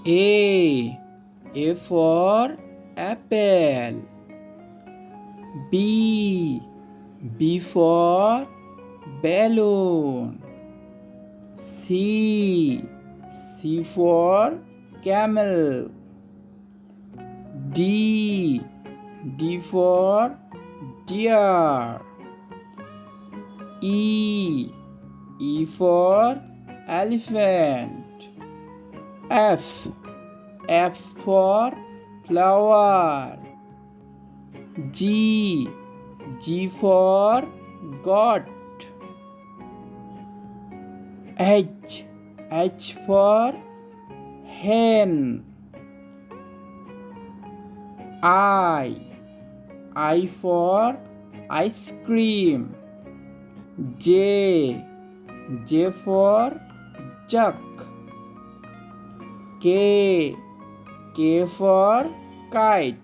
A for apple. B for balloon. C for camel. D for deer. E for elephant. F for flower. G for goat. H for hen. I for ice cream. J for jug. K for kite.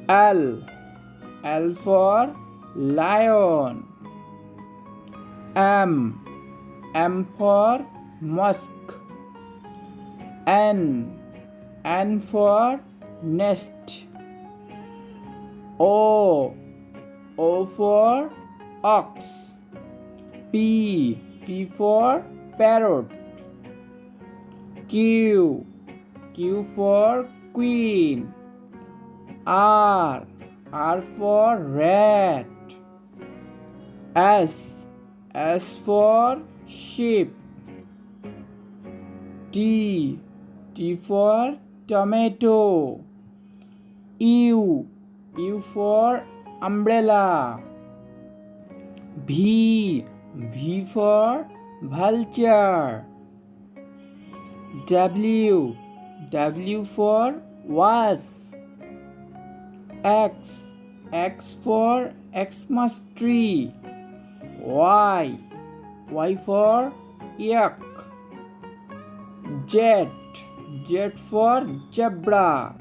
L for lion. M for musk. N for nest. O for ox. P for parrot. Q for queen. R for rat. S for sheep. T for tomato. U for umbrella. V for vulture. W for was. X for Xmas tree. Y for yak. Z for zebra.